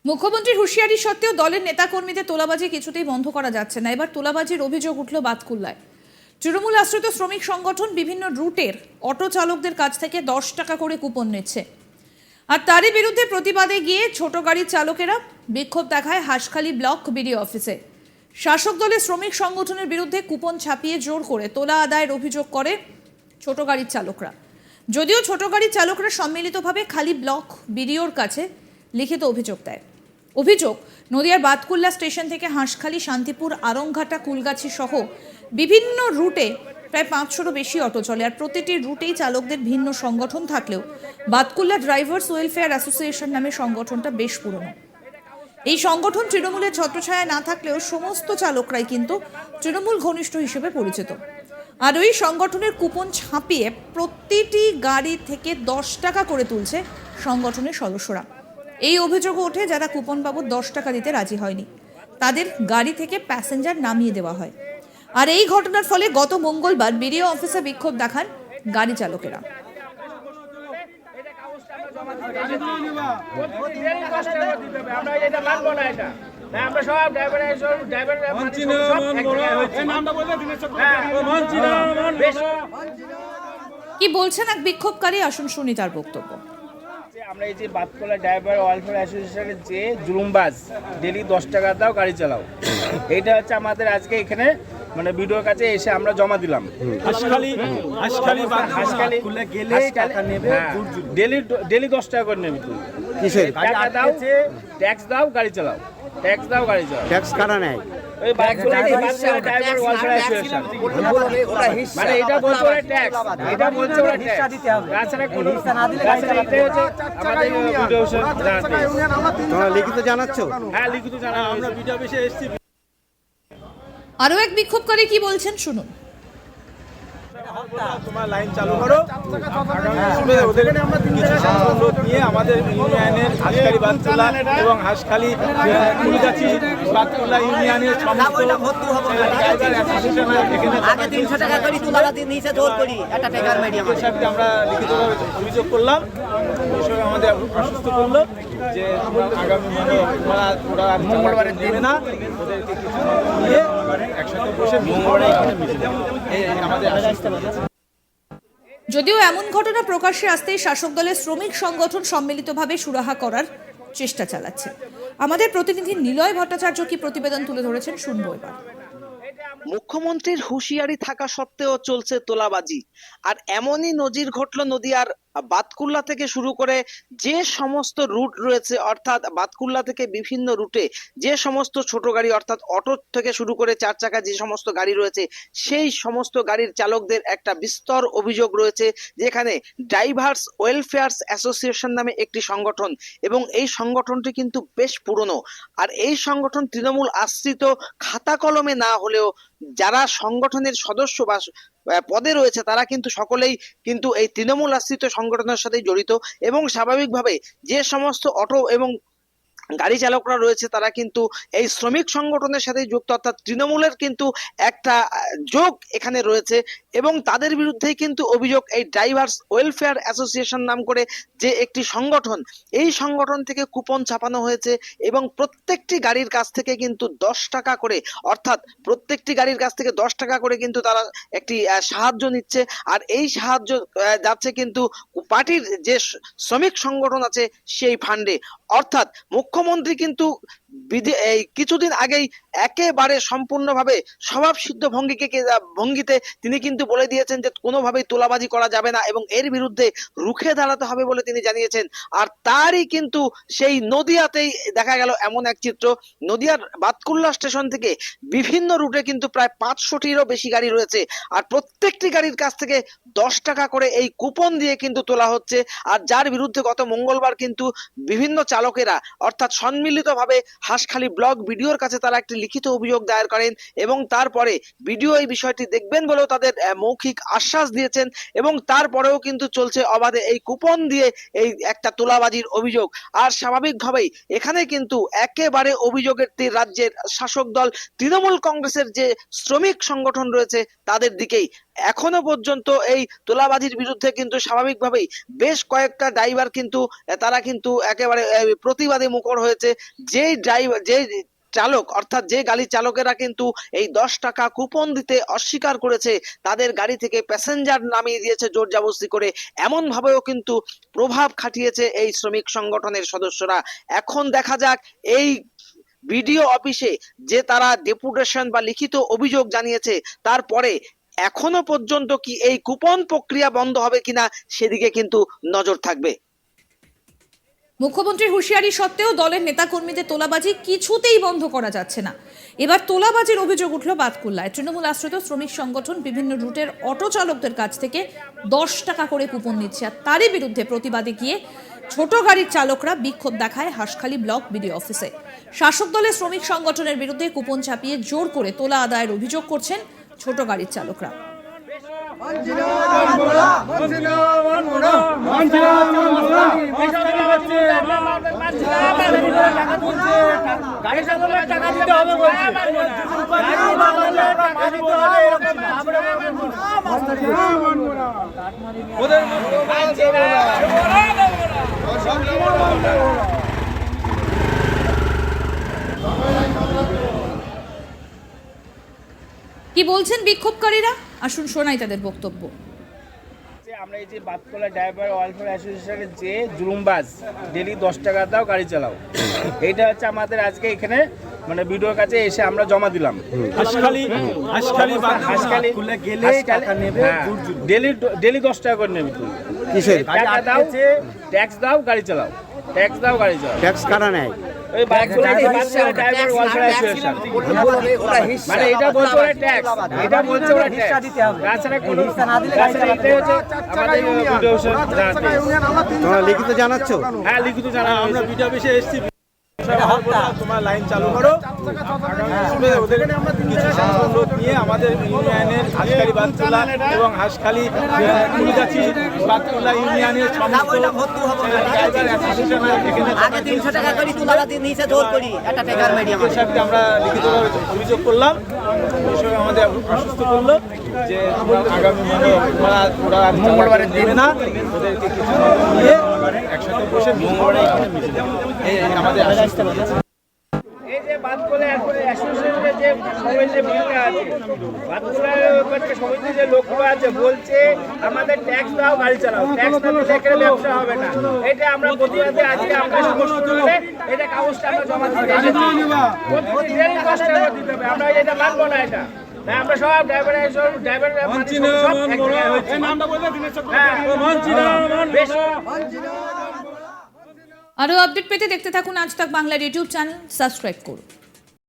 মুখ্যমন্ত্রীর হুঁশিয়ারি সত্ত্বেও দলের নেতাকর্মীদের তোলাবাজি কিছুতেই বন্ধ করা যাচ্ছে না। এবার তোলাবাজির অভিযোগ উঠল বাতকুল্লায়। তৃণমূল আশ্রিত শ্রমিক সংগঠন বিভিন্ন রুটের অটো চালকদের কাছ থেকে 10 টাকা করে কুপন নিচ্ছে, আর তারই বিরুদ্ধে প্রতিবাদে গিয়ে ছোট গাড়ির চালকেরা বিক্ষোভ দেখায় হাঁসখালি ব্লক বিডিও অফিসে। শাসক দলের শ্রমিক সংগঠনের বিরুদ্ধে কুপন ছাপিয়ে জোর করে তোলা আদায়ের অভিযোগ করে ছোট গাড়ির চালকরা। যদিও ছোট গাড়ির চালকরা সম্মিলিতভাবে খালি ব্লক বিডিওর কাছে লিখিত অভিযোগ দেয়। অভিযোগ, নদিয়ার বাতকুল্লা স্টেশন থেকে হাঁসখালি, শান্তিপুর, আরংঘাটা, কুলগাছি সহ বিভিন্ন রুটে প্রায় 500-রও বেশি অটো চলে, আর প্রতিটি রুটেই চালকদের ভিন্ন সংগঠন থাকলেও বাতকুল্লা ড্রাইভার্স ওয়েলফেয়ার অ্যাসোসিয়েশন নামে সংগঠনটা বেশ পুরনো। এই সংগঠন তৃণমূলের ছত্রছায়া না থাকলেও সমস্ত চালকরাই কিন্তু তৃণমূল ঘনিষ্ঠ হিসেবে পরিচিত। আর ওই সংগঠনের কুপন ছাপিয়ে প্রতিটি গাড়ি থেকে 10 টাকা করে তুলছে সংগঠনের সদস্যরা। এই অভিযোগ ওঠে, যারা কুপন বাবদ 10 টাকা দিতে রাজি হয়নি তাদের গাড়ি থেকে প্যাসেঞ্জার নামিয়ে দেওয়া হয়। আর এই ঘটনার ফলে গত মঙ্গলবার বিডিও অফিসে বিক্ষোভ দেখান গাড়ি চালকেরা। কি বলছেন এক বিক্ষোভকারী, আসুন শুনি তার বক্তব্য। আমরা এই যে বাতকুল্লা ড্রাইভার ওয়েলফেয়ার অ্যাসোসিয়েশনের যে জুলুমবাজ, ডেলি 10 টাকা দাও গাড়ি চালাও, এইটা হচ্ছে আমাদের আজকে এখানে মানে ভিডিওর কাছে এসে আমরা জমা দিলাম। ডেলি 10 টাকা করে নেবে। তুমি টাকা দাও, ট্যাক্স দাও, গাড়ি চালাও, ট্যাক্স দাও, গাড়ি চালাও। ট্যাক্স কারা নেয়? ওই বাতকুল্লা ড্রাইভার ওয়েলফেয়ার অ্যাসোসিয়েশন মানে এটা বলছে ওরা ট্যাক্স, এটা বলছে ওরা ট্যাক্স। তাছাড়া কোনো এটাই হচ্ছে আমাদের ভিডিও তোমরা লিখিত জানাচ্ছো? হ্যাঁ, লিখিত জানানো। আমরা ভিডিও অফিসে এসেছি। আরো এক বিক্ষোভকারী কি বলছেন শুনুন। তোমার লাইন চালু করো, ওদের কিছু সংখ্যক লোক নিয়ে আমাদের ইউনিয়নের হাঁসখালি বাতকুল্লা এবং হাঁসখালি কুলগাছি বাতকুল্লা ইউনিয়নের সমস্ত সাথে আমরা লিখিতভাবে অভিযোগ করলাম। বিষয়ে আমাদের আশ্বস্ত করলো যে আগামী ওরা মঙ্গলবারে দেবে না, ওদেরকে কিছু নিয়ে একসাথে বসে মঙ্গলবারে এখানে মিশে দেবে, এই আমাদের আশ্বস্ত। যদিও এমন ঘটনা প্রকাশ্যে আসতেই শাসক দলের শ্রমিক সংগঠন সম্মিলিতভাবে সুরাহা করার চেষ্টা চালাচ্ছে। আমাদের প্রতিনিধি নিলয় ভট্টাচার্য কি প্রতিবেদন তুলে ধরেছেন, শুনবো এবার। মুখ্যমন্ত্রীর হুঁশিয়ারি থাকা সত্ত্বেও চলছে তোলাবাজি। আর এমনই নজির ঘটলো নদিয়ার বাতকুল্লা থেকে শুরু করে যে সমস্ত রুট রয়েছে, অর্থাৎ বাতকুল্লা থেকে বিভিন্ন রুটে যে সমস্ত ছোট গাড়ি অর্থাৎ অটো থেকে শুরু করে 4 চাকা যে সমস্ত গাড়ি রয়েছে, সেই সমস্ত গাড়ির চালকদের একটা বিস্তর অভিযোগ রয়েছে, যেখানে ড্রাইভার্স ওয়েলফেয়ার অ্যাসোসিয়েশন নামে একটি সংগঠন, এবং এই সংগঠনটি কিন্তু বেশ পুরনো। আর এই সংগঠন তৃণমূল আশ্রিত, খাতা কলমে না হলেও যারা সংগঠনের সদস্য বা পদে রয়েছে তারা কিন্তু সকলেই কিন্তু এই তৃণমূল আশ্রিত সংগঠনের সাথে জড়িত, এবং স্বাভাবিকভাবে যে সমস্ত অটো এবং গাড়ি চালকরা রয়েছে তারা কিন্তু এই শ্রমিক সংগঠনের সাথে যুক্ত, অর্থাৎ তৃণমূলের কিন্তু একটা যোগ এখানে রয়েছে। এবং তাদের বিরুদ্ধেই কিন্তু অভিযোগ, এই ড্রাইভার্স ওয়েলফেয়ার অ্যাসোসিয়েশন নাম করে যে একটি সংগঠন, এই সংগঠন থেকে কুপন ছাপানো হয়েছে এবং প্রত্যেকটি গাড়ির কাছ থেকে কিন্তু 10 টাকা করে, অর্থাৎ প্রত্যেকটি গাড়ির কাছ থেকে 10 টাকা করে কিন্তু তারা একটি সাহায্য নিচ্ছে। আর এই সাহায্য যাচ্ছে কিন্তু পার্টির যে শ্রমিক সংগঠন আছে সেই ফান্ডে। অর্থাৎ মুখ্যমন্ত্রী কিন্তু এই কিছুদিন আগেই একেবারে সম্পূর্ণভাবে স্বভাবসিদ্ধ ভঙ্গিতে তিনি কিন্তু বলে দিয়েছেন যে কোনোভাবেই তোলাবাজি করা যাবে না এবং এর বিরুদ্ধে রুখে দাঁড়াতে হবে বলে তিনি জানিয়েছেন। আর তারই কিন্তু সেই নদিয়াতেই দেখা গেল এমন এক চিত্র, নদিয়ার বাতকুল্লা স্টেশন থেকে বিভিন্ন রুটে কিন্তু প্রায় 500টিরও বেশি গাড়ি রয়েছে, আর প্রত্যেকটি গাড়ির কাছ থেকে 10 টাকা করে এই কুপন দিয়ে কিন্তু তোলা হচ্ছে। আর যার বিরুদ্ধে গত মঙ্গলবার কিন্তু বিভিন্ন চালকেরা অর্থাৎ সম্মিলিতভাবে হাঁসখালি ব্লক বিডিওর কাছে তারা একটি লিখিত অভিযোগ দায়ের করেন, এবং তারপরে বিডিও এই বিষয়টি দেখবেন বলেও তাদের মৌখিক আশ্বাস দিয়েছেন। এবং তারপরেও কিন্তু চলছে অবাধে এই কুপন দিয়ে এই একটা তোলাবাজির অভিযোগ। আর স্বাভাবিকভাবেই এখানে কিন্তু একেবারে অভিযোগের তীর রাজ্যের শাসক দল তৃণমূল কংগ্রেসের যে শ্রমিক সংগঠন রয়েছে তাদের দিকেই। এখনো পর্যন্ত এই তোলাবাজির বিরুদ্ধে কিন্তু স্বাভাবিকভাবেই বেশ কয়েকটা ড্রাইভার কিন্তু তারা কিন্তু একেবারে প্রতিবাদে মুখর হয়েছে। যেই ড্রাইভার যে চালক অর্থাৎ যে গাড়ি চালকেরা কিন্তু এই 10 টাকা কুপন দিতে অস্বীকার করেছে, তাদের গাড়ি থেকে প্যাসেঞ্জার নামিয়ে দিয়েছে জোর জবরদস্তি করে, এমন ভাবেও কিন্তু প্রভাব খাটিয়েছে এই শ্রমিক সংগঠনের সদস্যরা। এখন দেখা যাক এই বিডিও অফিসে যে তারা ডেপুটেশন বা লিখিত অভিযোগ জানিয়েছে, তারপরে এখনো পর্যন্ত কি এই কুপন প্রক্রিয়া বন্ধ হবে কিনা সেদিকে কিন্তু নজর থাকবে। মুখ্যমন্ত্রীর হুঁশিয়ারি সত্ত্বেও দলের নেতাকর্মীদের তোলাবাজি কিছুতেই বন্ধ করা যাচ্ছে না। এবার তোলাবাজির অভিযোগ উঠল বাতকুল্লায়। তৃণমূল আশ্রিত শ্রমিক সংগঠন বিভিন্ন রুটের অটো চালকদের কাছ থেকে 10 টাকা করে কুপন নিচ্ছে, আর তারই বিরুদ্ধে প্রতিবাদে গিয়ে ছোট গাড়ির চালকরা বিক্ষোভ দেখায় হাঁসখালি ব্লক বিডিও অফিসে। শাসক দলের শ্রমিক সংগঠনের বিরুদ্ধে কুপন ছাপিয়ে জোর করে তোলা আদায়ের অভিযোগ করছেন ছোট গাড়ির চালকরা। কি বলছেন বিক্ষোভকারীরা, আসুন শোনাই তাদের বক্তব্য। আমরা এই যে বাতকলা ড্রাইভার ওয়েলফেয়ার অ্যাসোসিয়েশনের যে জুলুমবাজ, ডেলি 10 টাকা দাও গাড়ি চালাও, এইটা হচ্ছে আমাদের আজকে এখানে মানে ভিডিওর কাছে এসে আমরা জমা দিলাম। ডেলি 10 টাকা করে নেবে, তুই কিসের টাকা দাও, ট্যাক্স দাও, গাড়ি চালাও, ট্যাক্স দাও, গাড়ি চালাও। ট্যাক্স কারা নেয়? ওই বাতকলা ড্রাইভার ওয়েলফেয়ার অ্যাসোসিয়েশন, মানে এটা বলছে ওরা ট্যাক্স, এটা বলছে ওরা ট্যাক্স, তাছাড়া কোনো তাছাড়া এটাই হচ্ছে আমাদের ভিডিও তোমরা লিখিত জানাচ্ছ? হ্যাঁ, লিখিত জানানো আমরা বিডিও অফিসে এসেছি, তোমার লাইন চালু করো। ওদের কিছু সংখ্যক লোক নিয়ে আমাদের ইউনিয়নের হাঁসখালি বাতকুল্লা এবং হাঁসখালি কুড়িগাছি বাতকুল্লা ইউনিয়নের সমস্ত সাহেবকে আমরা লিখিতভাবে অভিযোগ করলাম। বিষয়ে আমাদের আশ্বস্ত করলো যে আগামী ওরা মঙ্গলবারে দেবে না, ওদেরকে কিছু নিয়ে একসাথে বসে মঙ্গলবারে আমাদের আশ্বস্ত করেছে। এই যে বাতকলা অ্যাসোসিয়েশনের যে সমিতি বিলটা আছে, বাতকলা সমিতির যে লোকগুলো আছে বলছে আমাদের ট্যাক্স দাও, গাড়ি চালাও, ট্যাক্স না দিলে এখানে ব্যবসা হবে না। এটা আমরা প্রতিবাদে আজকে আমরা সমস্ত তুলে এটা কাগজটা আমরা জমা দিতে এসেছি। প্রতিদিন 10 টাকা দিতে হবে, আমরা এটা মানবো না। এটা না, আমরা সব ড্রাইভার আরো আপডেট পেতে দেখতে থাকুন আজ তাক বাংলার ইউটিউব চ্যানেল, সাবস্ক্রাইব করুন।